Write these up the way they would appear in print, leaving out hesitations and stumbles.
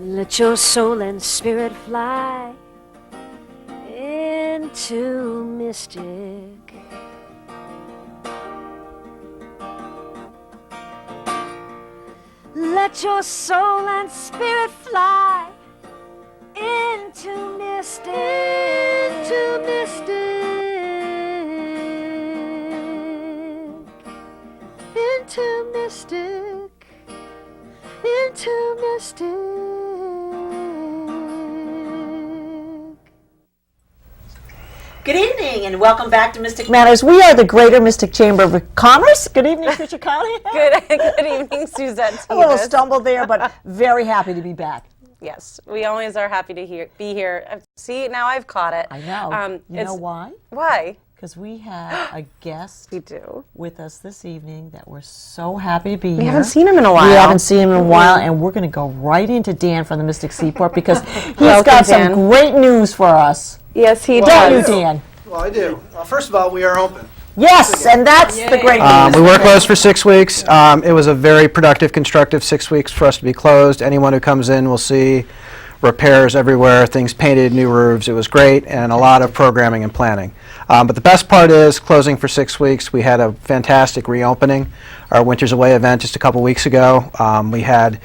Let your soul and spirit fly into mystic. Let your soul and spirit fly into mystic. Into mystic. Into mystic. Into mystic. Good evening and welcome back to Mystic Matters. We are the Greater Mystic Chamber of Commerce. Good evening, Tricia Conley. Good evening, Suzette. A little stumble there, but very happy to be back. Yes, we always are happy to be here. See, now I've caught it. I know. You know why? Why? Because we have a guest We do. with us this evening that we're so happy to be here. We haven't seen him in a while. We haven't seen him in a while, and we're going to go right into Dan from the Mystic Seaport because he's Welcome, got Dan. some great news for us. Yes, he Don't you, does. Dan? Well, I do. Well, first of all, we are open. Yes, and that's the great news. We were closed for 6 weeks. It was a very productive, constructive 6 weeks for us to be closed. Anyone who comes in will see repairs everywhere, things painted, new roofs. It was great, and a lot of programming and planning. But the best part is closing for 6 weeks. We had a fantastic reopening. Our Winters Away event just a couple weeks ago. We had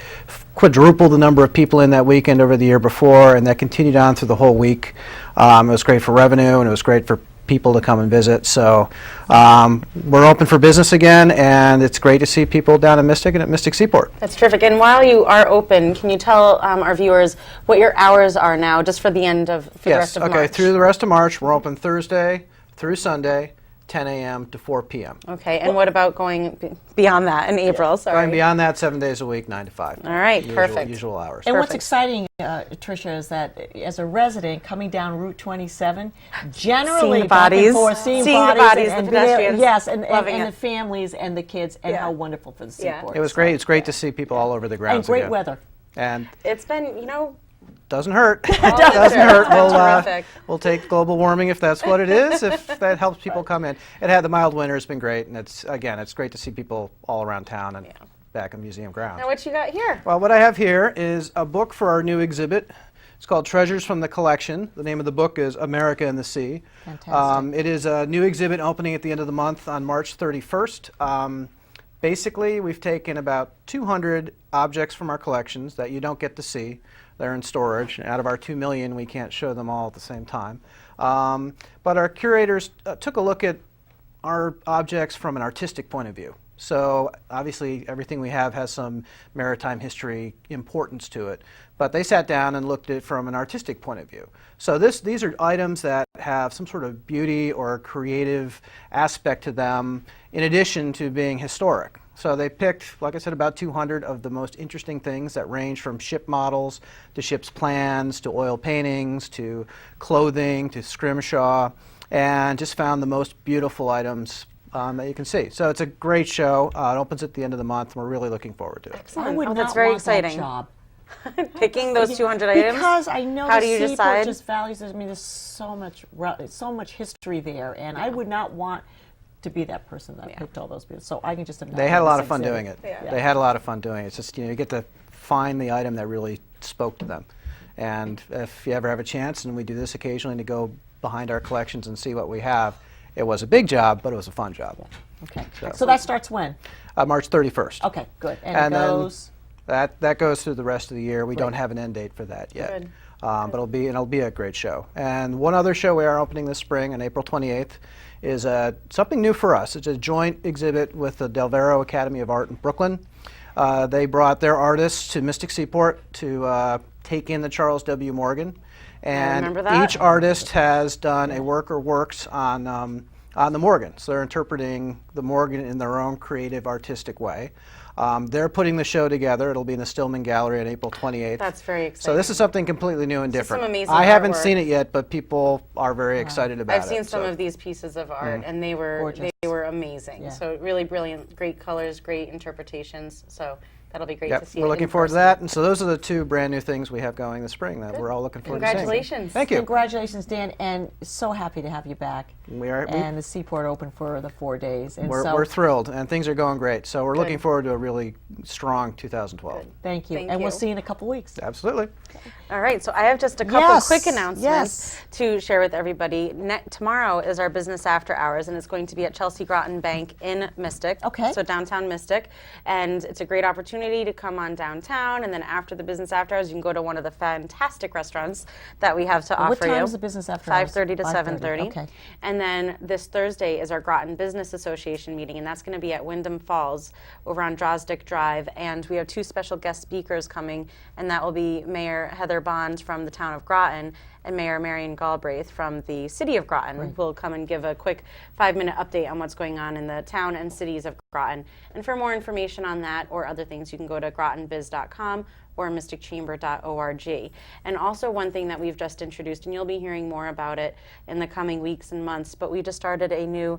quadrupled the number of people in that weekend over the year before, and that continued on through the whole week. It was great for revenue, and it was great for people to come and visit. So we're open for business again, and it's great to see people down in Mystic and at Mystic Seaport. That's terrific. And while you are open, can you tell our viewers what your hours are now, just for the end of the rest of March? Okay, through the rest of March, we're open Thursday through Sunday, 10 a.m. to 4 p.m. Okay, and what about going beyond that in April? Sorry. Going beyond that, 7 days a week, 9 to 5. All right, perfect. Usual hours. And what's exciting, Tricia, is that as a resident coming down Route 27, generally Seeing the bodies. seeing Seeing the bodies, bodies, and the pedestrians, yes, and loving the it. families and the kids, and Yeah. how wonderful for the seaport. It was great. It's great to see people all over the grounds And great again. weather. And It's been, doesn't hurt. it doesn't hurt. Terrific. We'll take global warming if that's what it is, if that helps people come in. It had the mild winter. It's been great, and it's great to see people all around town and back in museum grounds. Now what you got here? Well, what I have here is a book for our new exhibit. It's called Treasures from the Collection. The name of the book is America and the Sea. Fantastic. It is a new exhibit opening at the end of the month on March 31st. Basically, we've taken about 200 objects from our collections that you don't get to see. They're in storage. Out of our 2 million, we can't show them all at the same time. But our curators took a look at our objects from an artistic point of view. So obviously, everything we have has some maritime history importance to it. But they sat down and looked at it from an artistic point of view. So these are items that have some sort of beauty or creative aspect to them in addition to being historic. So they picked, like I said, about 200 of the most interesting things that range from ship models to ship's plans to oil paintings to clothing to scrimshaw, and just found the most beautiful items that you can see. So it's a great show. It opens at the end of the month, and we're really looking forward to it. I would that's not very want that exciting. job. Picking those 200 items? Because I know How the do you seaport decide? just values. I mean, there's so much history there, and I would not want to be that person that picked all those people. So I can just imagine. They had a lot this of fun exhibit. doing it. Yeah. They had a lot of fun doing it. It's just, you get to find the item that really spoke to them. And if you ever have a chance, and we do this occasionally, to go behind our collections and see what we have, it was a big job, but it was a fun job. Okay. So that starts when? March 31st. Okay, good. And And it then goes. That goes through the rest of the year. We don't have an end date for that yet. Good. But it'll be a great show. And one other show we are opening this spring on April 28th is something new for us. It's a joint exhibit with the Del Vero Academy of Art in Brooklyn. They brought their artists to Mystic Seaport to take in the Charles W. Morgan. And remember that. each artist has done a work or works on the Morgan. So they're interpreting the Morgan in their own creative, artistic way. They're putting the show together. It'll be in the Stillman Gallery on April 28th. That's very exciting. So this is something completely new and different. some amazing I haven't artwork. seen it yet, but people are very excited about it. I've seen some so. of these pieces of art, and they were Gorgeous. amazing. Yeah. So really brilliant, great colors, great interpretations. So That'll be great Yep, to see. we're it looking in forward to person. that. And so those are the two brand new things we have going this spring that we're all looking forward to seeing. Congratulations. Thank you. Congratulations, Dan, and so happy to have you back. We are. And the Seaport open for the 4 days. And We're thrilled, and things are going great. So we're looking forward to a really strong 2012. Thank you. Thank and you. we'll see you in a couple weeks. Absolutely. All right, so I have just a couple Yes, quick announcements yes. to share with everybody. Tomorrow is our business after hours, and it's going to be at Chelsea Groton Bank in Mystic. Okay. So downtown Mystic, and it's a great opportunity to come on downtown, and then after the business after hours, you can go to one of the fantastic restaurants that we have to offer What you. time is the business after hours? 5:30 to 5:30, 7:30. okay. And then this Thursday is our Groton Business Association meeting, and that's going to be at Wyndham Falls over on Drosdick Drive. And we have two special guest speakers coming, and that will be Mayor Heather Bond from the town of Groton and Mayor Marion Galbraith from the city of Groton, who will come and give a quick 5-minute update on what's going on in the town and cities of Groton. And for more information on that or other things, you can go to grotonbiz.com or mysticchamber.org. And also one thing that we've just introduced, and you'll be hearing more about it in the coming weeks and months, but we just started a new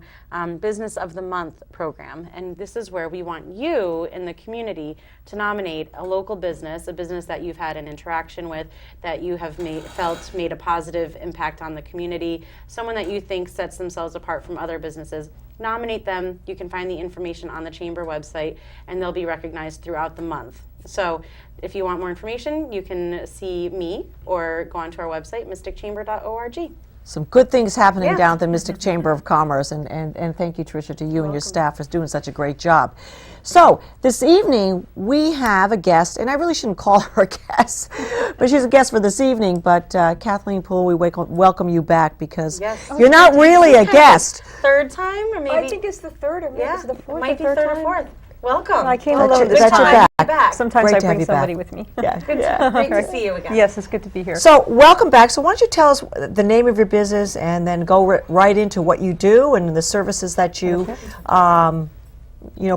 Business of the Month program. And this is where we want you in the community to nominate a local business, a business that you've had an interaction with, that you have felt made a positive impact on the community, someone that you think sets themselves apart from other businesses. Nominate them. You can find the information on the Chamber website, and they'll be recognized throughout the month. So if you want more information, you can see me or go onto our website, mysticchamber.org. Some good things happening down at the Mystic Chamber of Commerce, and thank you, Tricia, to you and your staff for doing such a great job. So this evening we have a guest, and I really shouldn't call her a guest, but she's a guest for this evening. But Kathleen Poole, we welcome you back because you're not really a guest. Third time, or maybe? I think it's the third, or maybe it's the fourth. It might be or third or time. fourth. Welcome. I came That's alone your- this that's your time. back. Sometimes Great I to have bring you somebody back. with me. Yeah. Great to see you again. Yes, it's good to be here. So welcome back. So why don't you tell us the name of your business and then go right into what you do and the services that you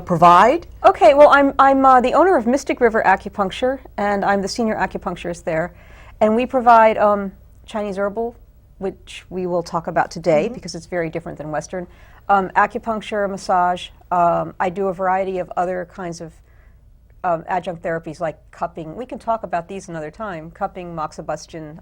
provide? Okay, well, I'm the owner of Mystic River Acupuncture, and I'm the senior acupuncturist there. And we provide Chinese herbal, which we will talk about today because it's very different than Western. Acupuncture, massage. I do a variety of other kinds of adjunct therapies like cupping. We can talk about these another time. Cupping, moxibustion.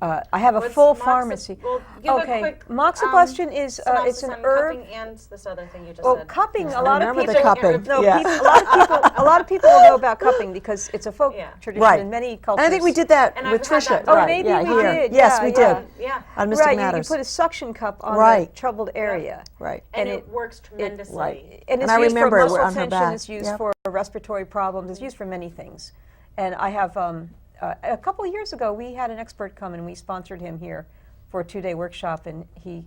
I have a full pharmacy. Well, give a quick, moxibustion is it's synopsis an on herb. cupping and this other thing you just Well, said. cupping. A lot of remember people. the cupping. No, Yeah. a lot of people will know about cupping because it's a folk tradition Right. in many And cultures. I think we did that And with I've had Tricia. that Oh, done. maybe yeah, we here. did. Yes, yeah, we yeah. did. Yeah. On Mystic Right, Matters. you put a suction cup on Right. the troubled area. Right. And it works tremendously. Right. And it's I used remember for it muscle on her tension, back. it's used Yep. for respiratory problems, it's used for many things. And I have, a couple of years ago, we had an expert come and we sponsored him here for a 2-day workshop, and he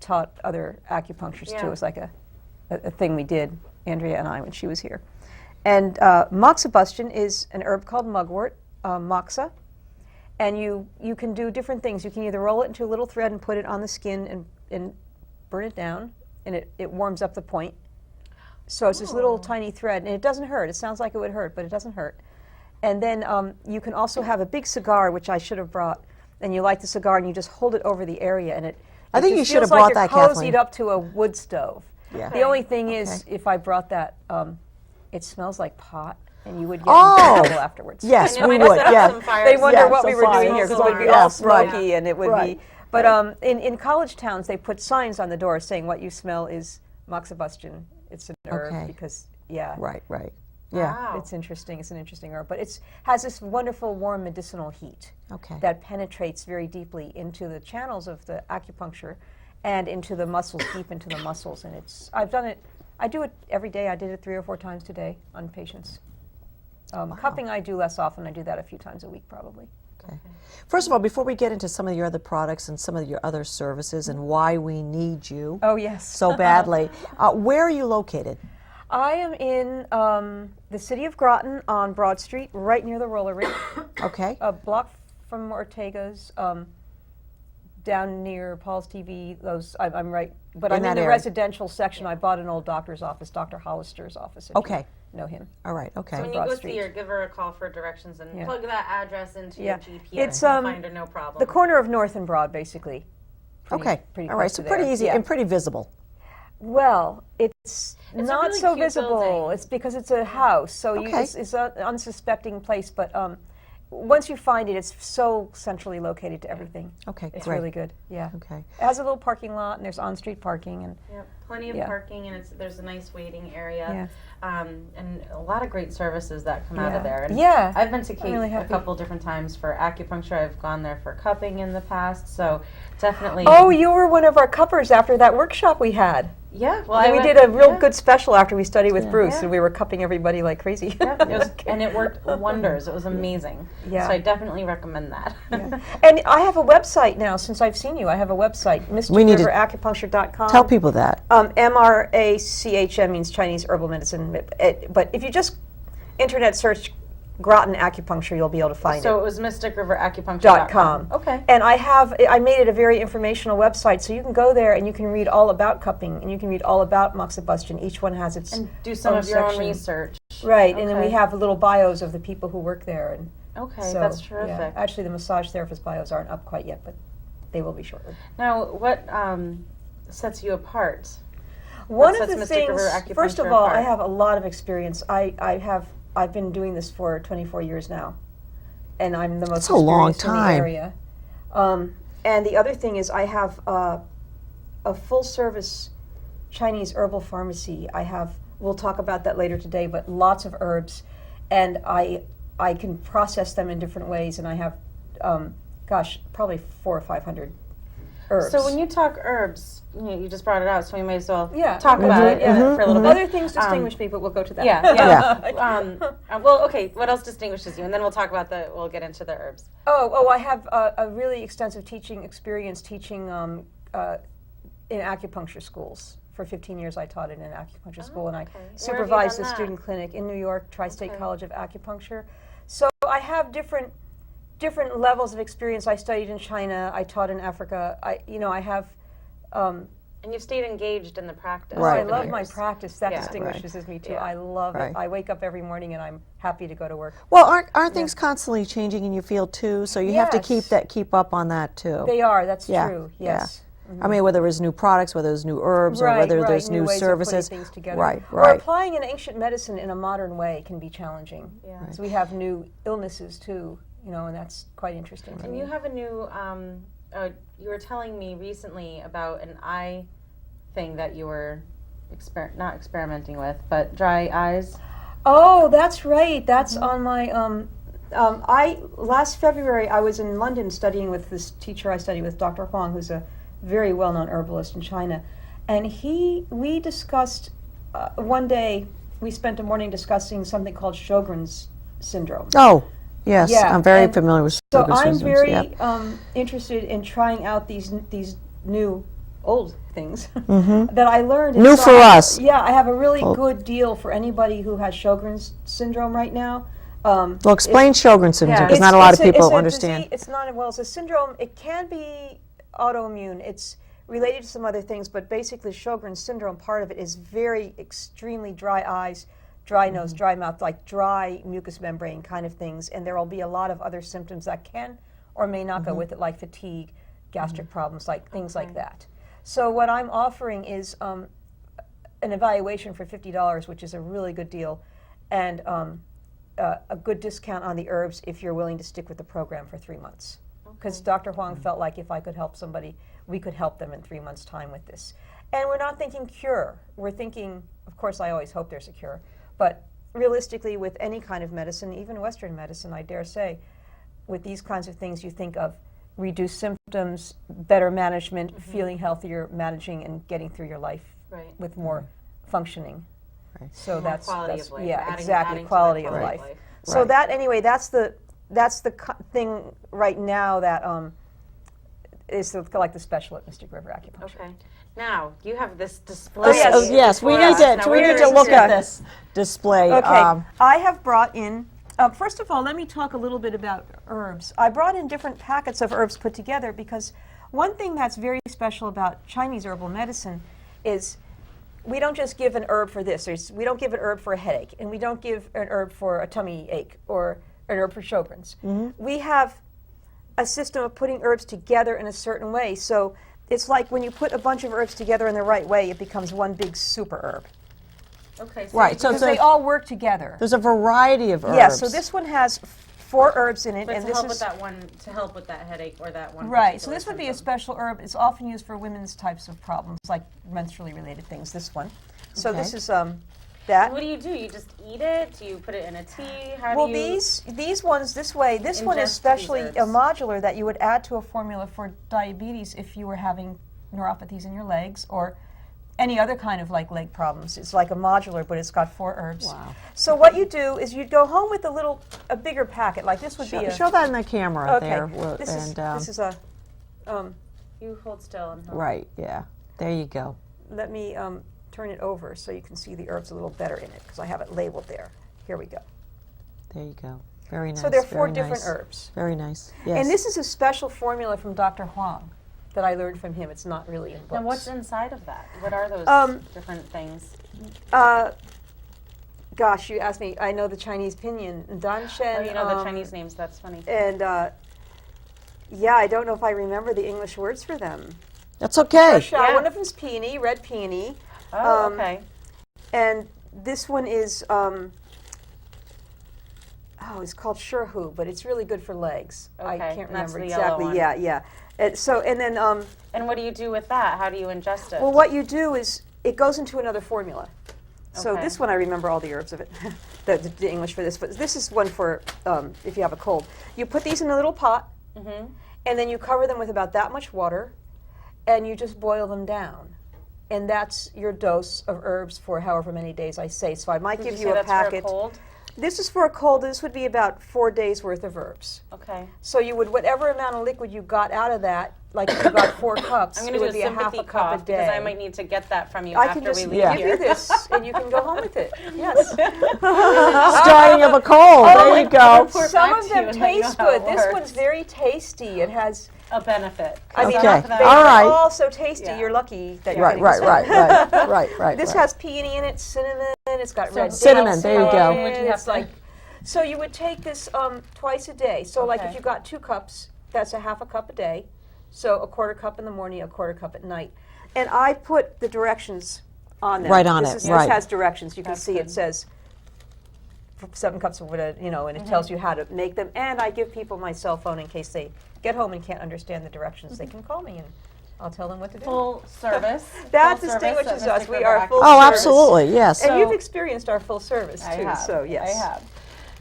taught other acupuncturists too. It was like a thing we did, Andrea and I, when she was here. And moxibustion is an herb called mugwort, moxa, and you can do different things. You can either roll it into a little thread and put it on the skin and burn it down, and it warms up the point. So it's this little tiny thread, and it doesn't hurt. It sounds like it would hurt, but it doesn't hurt. And then you can also have a big cigar, which I should have brought, and you light the cigar and you just hold it over the area, and I think you just should have feels like brought that, you're Kathleen. cozied up to a wood stove. Yeah. The only thing is, if I brought that, it smells like pot, and you would get Oh! in trouble afterwards. Yes, And it we might would. set up Yeah. some fires. They wonder Yeah, what so we were fire. doing here because it would be Yeah, all smoky, right. and it would Right. be. But in college towns, they put signs on the door saying what you smell is moxibustion. It's an herb Okay. because Right. Right. Yeah. Wow. it's interesting. It's an interesting herb, but it has this wonderful warm medicinal heat Okay. that penetrates very deeply into the channels of the acupuncture and into the muscles, deep into the muscles. And I've done it. I do it every day. I did it 3 or 4 times today on patients. Cupping I do less often. I do that a few times a week probably. Okay. First of all, before we get into some of your other products and some of your other services and why we need you Oh yes. so badly, where are you located? I am in the city of Groton on Broad Street, right near the roller rink, Okay. a block from Ortega's, down near Paul's TV. I'm right, but In I'm that in the area. residential section. I bought an old doctor's office, Dr. Hollister's office. If Okay. you know him. All right. Okay. So when you Broad go Street. see her, give her a call for directions and Yeah. plug that address into Yeah. your GPS It's, and find her no problem. The corner of North and Broad, basically. Pretty Okay. Pretty All right. close So to pretty there. easy Yeah. and pretty visible. Well, it's a not really so cute visible. building. It's because it's a house, so Okay. it's an unsuspecting place. But once you find it, it's so centrally located to everything. Okay, It's great. really good. Yeah. Okay. It has a little parking lot, and there's on-street parking, and Yep, plenty of Yeah. parking, and there's a nice waiting area, Yeah. And a lot of great services that come out of there. And Yeah. I've been to Kate really a happy. couple different times for acupuncture. I've gone there for cupping in the past, so definitely. Oh, you were one of our cuppers after that workshop we had. yeah. Well, we went- did a real yeah. good special after we studied with Bruce, Yeah. and we were cupping everybody like crazy. Yep, it was, and it worked wonders. It was amazing. Yeah. So I definitely recommend that. And I have a website now. Since I've seen you, I have a website, We need to MysticRiverAcupuncture.com. Tell people that. MRACHM means Chinese herbal medicine. But if you just internet search Groton Acupuncture, you'll be able to find So it. it was MysticRiverAcupuncture.com. .com. Okay. And I made it a very informational website, so you can go there and you can read all about cupping, and you can read all about moxibustion. Each one has its And do some own of your own section. research. Right, and then we Okay. have little bios of the people who work there. And Okay, so, that's yeah. terrific. Actually, the massage therapist bios aren't up quite yet, but they will be shortly. Now, what sets you apart? One What of the sets Mystic things, River first of Acupuncture all, I apart? have a lot of experience. I've been doing this for 24 years now, and I'm the most That's a long experienced in the time. area. And the other thing is, I have a full-service Chinese herbal pharmacy. We'll talk about that later today, but lots of herbs, and I can process them in different ways, and I have, probably 400 or 500 herbs. So when you talk herbs, you just brought it out, so we may as well Yeah. talk about it for a little bit. Other things distinguish me, but we'll go to that. Yeah. Well, okay. What else distinguishes you? And then we'll talk about we'll get into the herbs. I have a really extensive teaching experience teaching in acupuncture schools. For 15 years I taught in an acupuncture school, and I okay. Where have you supervised done the that? student clinic in New York, Tri-State Okay. College of Acupuncture. So I have different levels of experience. I studied in China, I taught in Africa. I have And you've stayed engaged in the practice. Right. I over love the my years. practice. That Yeah. distinguishes me too. Yeah. I love Right. it. I wake up every morning and I'm happy to go to work. Well, aren't things constantly changing in your field too? So you have to Yes. keep up on that too. They are. That's Yeah, true. yeah. Yes. I mean, whether it's new products, whether it's new herbs, or whether there's new ways services. of putting things together. Right, Or right. applying an ancient medicine in a modern way can be challenging. Yeah. So we have new illnesses too, and that's quite interesting to And me. you have a new. You were telling me recently about an eye thing that you were not experimenting with, but dry eyes. Oh, that's right. That's on my. Last February I was in London studying with this teacher I studied with, Dr. Huang, who's a very well-known herbalist in China, and we discussed one day. We spent a morning discussing something called Sjogren's syndrome. Oh, yes, Yeah, I'm very and familiar with So Sjogren's I'm syndromes, very yeah. interested in trying out these new old things that I learned. And New so for us. Yeah, I have a really Oh. good deal for anybody who has Sjogren's syndrome right now. Well, explain Sjogren's syndrome, Yeah. because not a lot of people it's a understand. disease- it's not, well, it's a syndrome. It can be autoimmune. It's related to some other things, but basically Sjogren's syndrome, part of it is very extremely dry eyes, dry nose, dry mouth, like dry mucous membrane kind of things. And there will be a lot of other symptoms that can or may not go with it, like fatigue, gastric problems, like things like that. So what I'm offering is an evaluation for $50, which is a really good deal, and a good discount on the herbs if you're willing to stick with the program for 3 months. Because Dr. Huang felt like if I could help somebody, we could help them in 3 months' time with this. And we're not thinking cure. We're thinking, of course, I always hope there's a cure, but realistically, with any kind of medicine, even Western medicine, I dare say, with these kinds of things, you think of reduced symptoms, better management, feeling healthier, managing and getting through your life Right. with more functioning. Right. So More that's quality that's of life, yeah, adding exactly, to the quality of quality of life. life. So Right. that anyway, that's the thing right now that is like the special at Mystic River Acupuncture. Okay. Now you have this display. Oh, yes. Oh, yes, we before need us. to Now, we where need to is look it? at this display. Okay, I have brought in. First of all, let me talk a little bit about herbs. I brought in different packets of herbs put together because one thing that's very special about Chinese herbal medicine is we don't just give an herb for this. We don't give an herb for a headache, and we don't give an herb for a tummy ache or an herb for Sjogren's. We have a system of putting herbs together in a certain way. So it's like when you put a bunch of herbs together in the right way, it becomes one big super herb. Okay. Right. So Because they all work together. there's a variety of herbs. Yeah, so this one has 4 herbs in it, But and to this help is with that one, to help with that headache or that one. right. So particular this would be a symptom. special herb. It's often used for women's types of problems, like menstrually related things. This one. So Okay. this is that. What do you do? You just eat it? Do you put it in a tea? How Well, do you? these ones this way. This one is ingest specially these a herbs? modular that you would add to a formula for diabetes if you were having neuropathies in your legs or any other kind of like leg problems. It's like a modular, but it's got 4 herbs. Wow. So what you do is you'd go home with a bigger packet. Like this would be a. Show that in the camera Okay. there. This and, is a. You hold still and hold. right, yeah. There you go. Let me turn it over so you can see the herbs a little better in it because I have it labeled there. Here we go. There you go. Very nice. So there are 4 very different nice. herbs. Very nice. Yes. And this is a special formula from Dr. Huang that I learned from him. It's not really in books. And what's inside of that? What are those different things? Gosh, you asked me. I know the Chinese pinyin, danshen. Oh, you know the Chinese names. That's funny. And yeah, I don't know if I remember the English words for them. That's okay. Yeah. One of them's peony, red peony. Oh, okay. And this one is, it's called Shurhu, but it's really good for legs. I Okay, can't and that's remember the yellow exactly. one. Yeah, yeah. And then, And what do you do with that? How do you ingest it? well, what you do is it goes into another formula. So Okay. this one, I remember all the herbs of it, the English for this. But this is one for if you have a cold. You put these in a little pot, and then you cover them with about that much water, and you just boil them down. And that's your dose of herbs for however many days I say. So I might Would give you you say a that's packet. For a cold? This is for a cold. This would be about 4 days worth of herbs. Okay. So you would, whatever amount of liquid you got out of that, like if you got 4 cups, I'm it going to would do be a a half sympathy a cup cough a day. because I might need to get that from you I after can just we give leave you here. this, and you can go home with it. Yes. Starting of a cold. there you go. report Some back of to them you and let you know taste how good. it This works. one's very tasty. It has. A benefit. I mean, Okay. they All are right. all so tasty. Yeah. You're lucky that you're Right, getting right, this one. right. This has peony in it, cinnamon. It's got red Cinnamon, dates there you in go. it, Would you have It's to- like, so you would take this twice a day. So like Okay. if you got 2 cups, that's a half a cup a day. So a quarter cup in the morning, a quarter cup at night. And I put the directions on them. Right on this it, right. This has directions. You can That's see good. it says 7 cups of whatever, and it tells you how to make them. And I give people my cell phone in case they get home and can't understand the directions. They can call me and I'll tell them what to do. Full service. That Full service distinguishes at us. Mystic We River are full Oh, service. absolutely, yes. And So- you've experienced our full service I too, have. so yes. I have.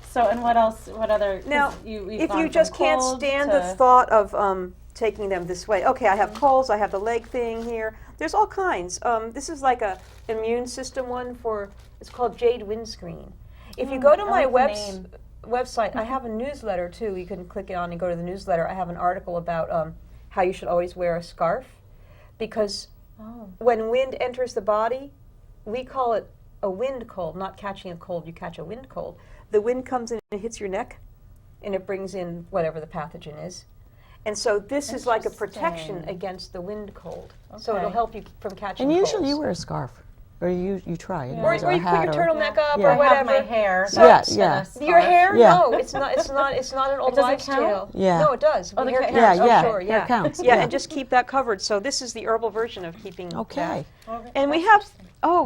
So, and what else? What other? 'cause Now, you've if gone you from just can't cold stand to- the thought of taking them this way, okay, I have colds, I have the leg thing here. There's all kinds. This is like a immune system one for. It's called Jade Windscreen. If you go to my like the name. website, I have a newsletter too. You can click it on and go to the newsletter. I have an article about how you should always wear a scarf, because when wind enters the body, we call it a wind cold, not catching a cold. You catch a wind cold. The wind comes in and it hits your neck, and it brings in whatever the pathogen is. And so this is like a protection Interesting. against the wind cold. So Okay. it'll help you from catching And usually colds. you wear a scarf, or you try it. Or a you put hat your or- turtleneck up Yeah. or I whatever. have my hair. So- Yeah, in a yeah. scarf. Your hair? Yeah. No, it's not an old doesn't wives' count? tale. Yeah. No, it does. Oh, the hair hair counts. counts. Oh, Yeah, sure, hair yeah. counts, Yeah, yeah. and just keep that covered. So this is the herbal version of keeping Okay. that. And we have,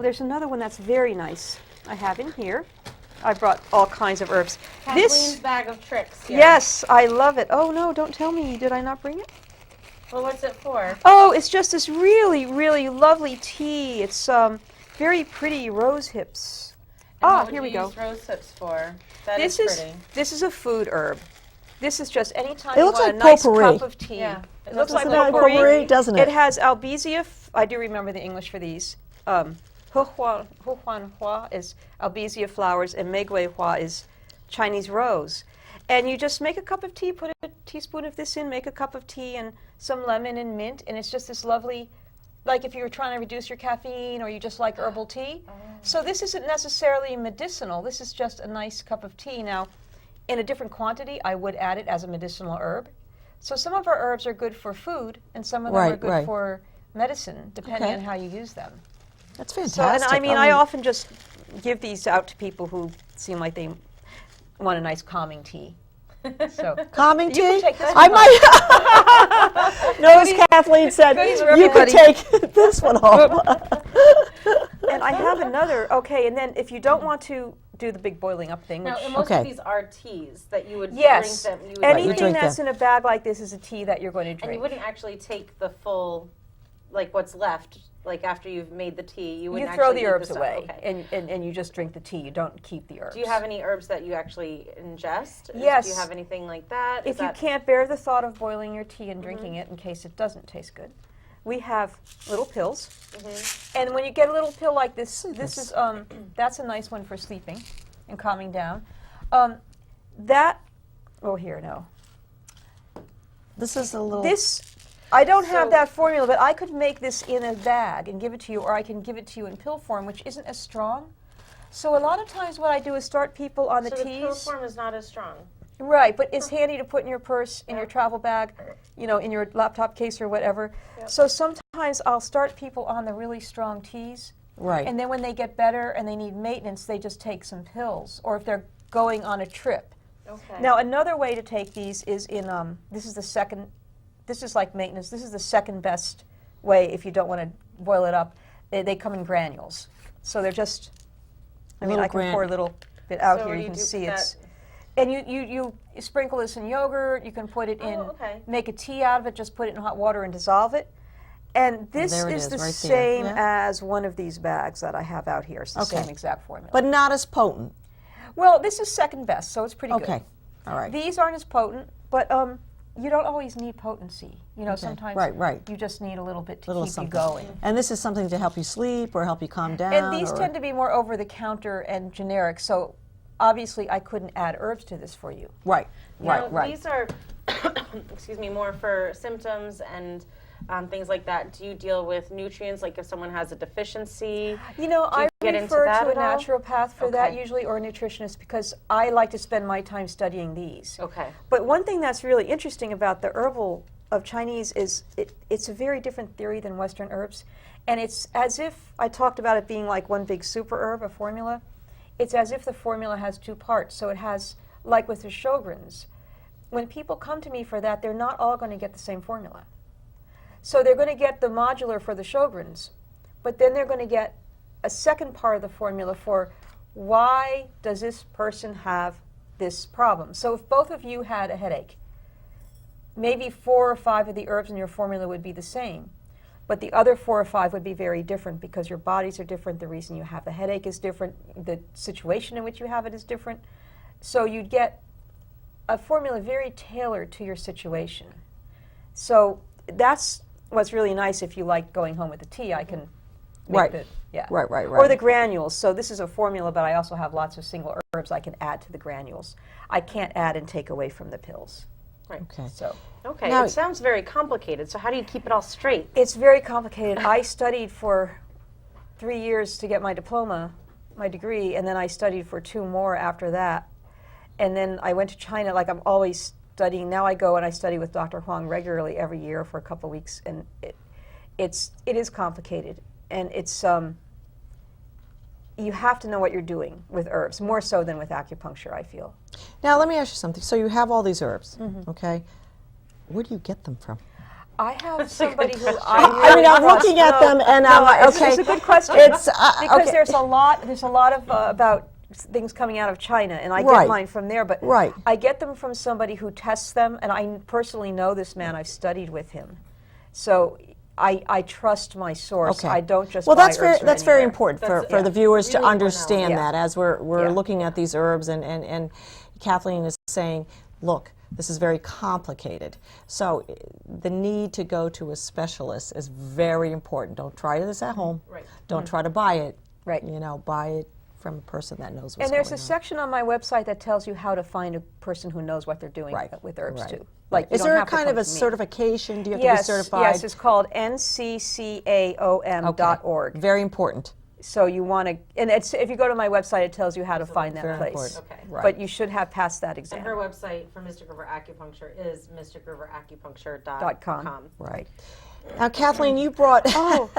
there's another one that's very nice. I have in here. I brought all kinds of herbs. Kathleen's bag of tricks. Here. Yes, I love it. Oh no, don't tell me. Did I not bring it? Well, what's it for? Oh, it's just this really, really lovely tea. It's very pretty rose hips. And what would Here we you go. use rose hips for? That This is is pretty. this is a food herb. This is just anytime It you looks want like a nice potpourri. cup of tea. Yeah. It looks like Isn't that potpourri. potpourri, doesn't it? It has albizia. I do remember the English for these. Huhuanhua is albizia flowers, and meiguihua is Chinese rose. And you just make a cup of tea, put a teaspoon of this in, make a cup of tea, and some lemon and mint, and it's just this lovely, like if you were trying to reduce your caffeine or you just like herbal tea. So this isn't necessarily medicinal. This is just a nice cup of tea. Now, in a different quantity, I would add it as a medicinal herb. So some of our herbs are good for food, and some of them are Right, good right. for medicine, depending Okay. on how you use them. That's So, fantastic. and I mean, I often just give these out to people who seem like they want a nice calming tea. So Calming you tea? can take this I one might. Notice Kathleen said goodies for you could everybody. take this one home. And I have another. Okay, and then if you don't want to do the big boiling up thing, which Now, and most Okay. of these are teas that you would yes, drink them. You would anything drink that's them. in a bag like this is a tea that you're going to and drink. you wouldn't actually take the full, like what's left, like after you've made the tea. You You wouldn't throw actually the eat herbs stuff. away, Okay. and you just drink the tea. You don't keep the herbs. Do you have any herbs that you actually ingest? Yes. Do you have anything like that? If you can't bear the thought of boiling your tea and drinking it in case it doesn't taste good, we have little pills. And when you get a little pill like this, this is that's a nice one for sleeping and calming down. Here, no. This is a little. This, I don't have So- that formula, but I could make this in a bag and give it to you, or I can give it to you in pill form, which isn't as strong. So a lot of times what I do is start people on the So the pill teas. form is not as strong. Right, but it's handy to put in your purse, in your travel bag, you know, in your laptop case or whatever. So sometimes I'll start people on the really strong teas, Right. and then when they get better and they need maintenance, they just take some pills, or if they're going on a trip. Okay. Now another way to take these is in, this is the second, this is like maintenance, this is the second best way if you don't want to boil it up. They come in granules. So they're just, I mean, Little I can pour a little bit out So here, what you do can do see with it's, and you sprinkle this in yogurt, you can put it in, okay. make a tea out of it, just put it in hot water and dissolve it. And this there it is is, the right there. same Yeah. as one of these bags that I have out here. It's the Okay. same exact formula. But not as potent. Well, this is second best, so it's pretty good. Okay. All right. These aren't as potent, but you don't always need potency. You know, sometimes Right. you just need a little bit to Little keep something. you going. And this is something to help you sleep or help you calm down. And these or- tend to be more over the counter and generic, so obviously I couldn't add herbs to this for you. Right. Now, Right. These are, excuse me, more for symptoms and things like that. Do you deal with nutrients, like if someone has a deficiency? You know, Do you I get into refer that to a at all? naturopath for that Okay. usually, or a nutritionist, because I like to spend my time studying these. Okay. But one thing that's really interesting about the herbal of Chinese is it's a very different theory than Western herbs. And it's as if, I talked about it being like one big super herb, a formula. It's as if the formula has two parts. So it has, like with the Sjogren's, when people come to me for that, they're not all going to get the same formula. So they're going to get the modular for the Sjogren's, but then they're going to get a second part of the formula for why does this person have this problem. So if both of you had a headache, maybe 4 or 5 of the herbs in your formula would be the same, but the other 4 or 5 would be very different because your bodies are different, the reason you have the headache is different, the situation in which you have it is different. So you'd get a formula very tailored to your situation. So that's what's really nice if you like going home with the tea, I can make Right. the, yeah. Right. Or the granules. So this is a formula, but I also have lots of single herbs I can add to the granules. I can't add and take away from the pills. Right. Okay. So Okay. Now- it sounds very complicated. So how do you keep it all straight? it's very complicated. I studied for 3 years to get my diploma, my degree, and then I studied for 2 more after that. And then I went to China, like I'm always studying. Now I go and I study with Dr. Huang regularly every year for a couple of weeks, and it is complicated. And it's, you have to know what you're doing with herbs, more so than with acupuncture, I feel. Now let me ask you something. So you have all these herbs, okay? Where do you get them from? I have somebody who I mean, I'm looking at them and I'm like, okay. It's a good question. It's because okay. there's a lot of about things coming out of China, and I Right. get mine from there. But Right. I get them from somebody who tests them, and I personally know this man. I've studied with him, so I trust my source. Okay. I don't just well, buy that's herbs from that's very anywhere. important for, That's- for the viewers really to important. understand Yeah. that as we're Yeah. looking at these herbs and Kathleen is saying, look, this is very complicated. So the need to go to a specialist is very important. Don't try this at home. Right. Don't try to buy it. Right. You know, buy it from a person that knows what's And there's going a on. section on my website that tells you how to find a person who knows what they're doing Right. with herbs Right. too. Like, you is don't there a have to kind come of a to me. certification? Do you have Yes, to be certified? yes, it's called nccaom.org. Very important. So you want to, and it's, if you go to my website, it tells you how to find that Very place. important. Okay. Right. But you should have passed that And exam. her website for Mystic River Acupuncture is mysticriveracupuncture.com. Right. Now, Kathleen, you brought. Oh,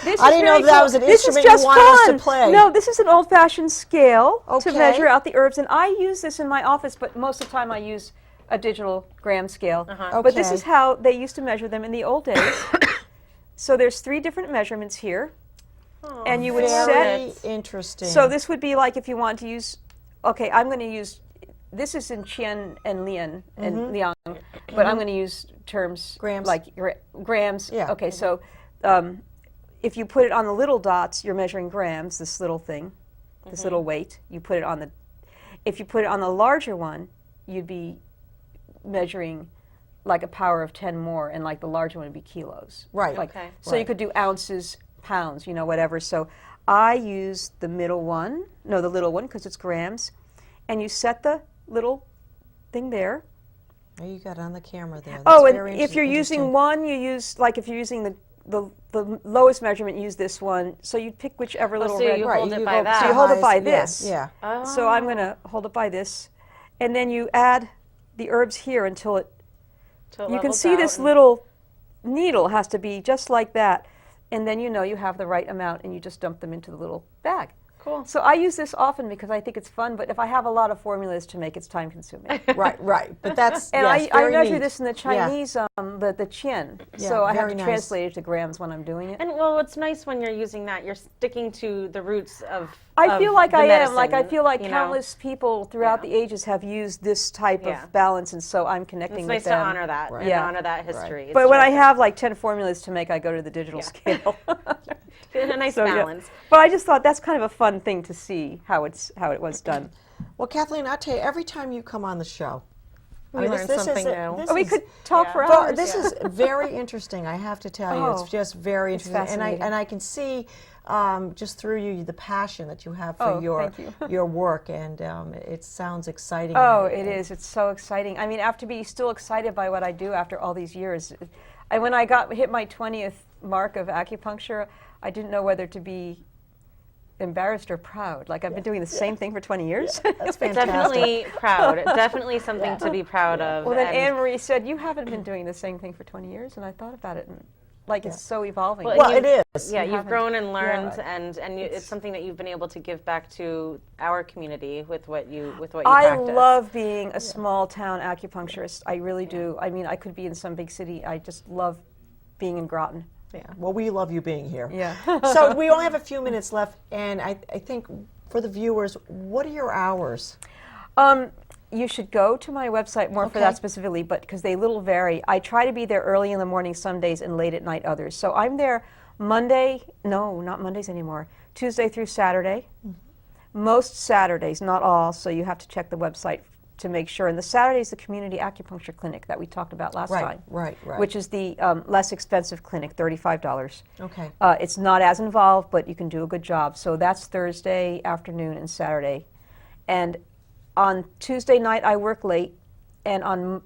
this I is didn't know very if that cool. was an This is instrument you just wanted us fun. to play. No, this is an old-fashioned scale Okay. to measure out the herbs, and I use this in my office. But most of the time, I use a digital gram scale. But this is how they used to measure them in the old days. So there's 3 different measurements here. And you would Very set. interesting. So this would be like if you want to use, okay, I'm going to use, this is in Qian and Lian and Liang, but I'm going to use terms Grams. like grams. Yeah. Okay, so if you put it on the little dots, you're measuring grams, this little thing, this little weight. You put it on the, if you put it on the larger one, you'd be measuring like a power of 10 more, and like the larger one would be kilos. Right. Like, Okay. so you could do ounces, pounds, you know, whatever. So I use the middle one, no, the little one, because it's grams, and you set the little thing there. Oh, you got it on the camera there. Oh, That's and very if you're interesting. using one, you use, like if you're using the lowest measurement, use this one. So you pick whichever little so red. you Right, hold it you by go that. So you hold it by yeah, this. Yeah. So I'm going to hold it by this, and then you add the herbs here until it. Till it You can levels see out this and- little needle has to be just like that, and then you know you have the right amount, and you just dump them into the little bag. Cool. So I use this often because I think it's fun, but if I have a lot of formulas to make, it's time consuming. Right. But that's And yes, I very measure neat. this in the Yeah. Chinese, the qian, Yeah, so I have very to nice. translate it to grams when I'm doing it. And well, what's nice when you're using that, you're sticking to the roots of. I feel like the I am. medicine, Like I feel like you know? countless people throughout Yeah. the ages have used this type Yeah. of balance, and so I'm connecting It's with nice them. to honor that and Yeah. honor that history. It's But when I terrific. have like 10 formulas to make, I go to the digital scale. a nice So, yeah. balance. But I just thought that's kind of a fun thing to see how it was done. Well, Kathleen, I'll tell you, every time you come on the show, We learn something new. We could talk for Well, hours. this is very interesting. I have to tell you, Oh, it's just very it's interesting, fascinating. and I can see just through you the passion that you have for Oh, your thank you. your work, and it sounds exciting. Oh, it is. It's so exciting. I mean, I have to be still excited by what I do after all these years. When I hit my 20th mark of acupuncture, I didn't know whether to be embarrassed or proud. Like I've been doing the same thing for 20 years. That's fantastic. Definitely proud. Definitely something to be proud of. Well, then and- Anne Marie said, "You haven't been doing the same thing for 20 years," and I thought about it, and like it's so evolving. Well, it is. Yeah, You you've haven't- grown and learned, yeah. and it's something that you've been able to give back to our community with what you I practice. love being a small town acupuncturist. I really do. I mean, I could be in some big city. I just love being in Groton. Yeah. Well, we love you being here. Yeah. So we only have a few minutes left, and I think for the viewers, what are your hours? You should go to my website more for Okay. that specifically, but because they little vary. I try to be there early in the morning some days and late at night others. So I'm there Monday, no, not Mondays anymore, Tuesday through Saturday. Most Saturdays, not all, so you have to check the website to make sure. And the Saturday is the community acupuncture clinic that we talked about last time. Right. Which is the less expensive clinic, $35. Okay. It's not as involved, but you can do a good job. So that's Thursday afternoon and Saturday. And on Tuesday night, I work late. And on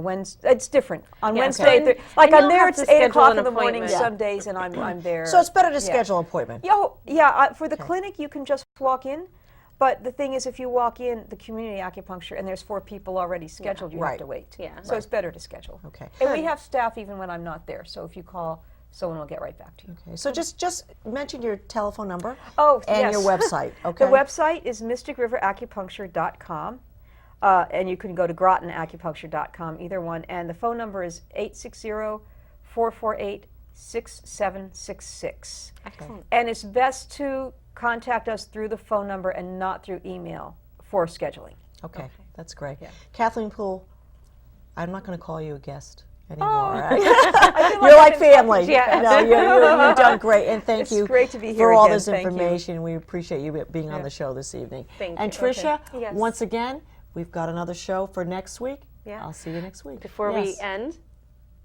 Wednesday, it's different. On Yeah, Wednesday, okay. like And I'm you'll there, have it's to 8 schedule o'clock an in the morning appointment. some days, and I'm there. So it's better to Yeah. schedule an appointment. For the clinic, you can just walk in. But the thing is, if you walk in the community acupuncture and there's 4 people already scheduled, you have Right. to wait. Yeah. So it's better to schedule. Okay. And we have staff even when I'm not there. So if you call, someone will get right back to you. Okay. So just mention your telephone number. Oh, and yes. your website. Okay. The website is mysticriveracupuncture.com. And you can go to grotonacupuncture.com, either one. And the phone number is 860-448-6766. Excellent. And it's best to contact us through the phone number and not through email for scheduling. Okay. That's great. Yeah. Kathleen Poole, I'm not going to call you a guest anymore. I feel You're like like family. Yeah. No, you've done great, and thank It's you great to be for here all again. this Thank you. information. We appreciate you being on the show this evening. Thank and you. Tricia, Yes. once again, we've got another show for next week. Yeah. I'll see you next week. Before we Yes. end,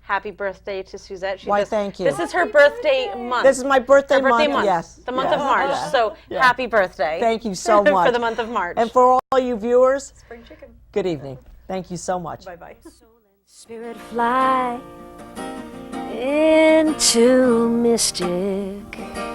happy birthday to Suzette. Why, thank you. This is her birthday month. This is my birthday, Her birthday month. Yes. The month Yes. of March. Yes. So happy birthday. Thank you so much. for the month of March. And for all you viewers, Spring chicken. good evening. Thank you so much. Bye-bye. Spirit fly into mystic.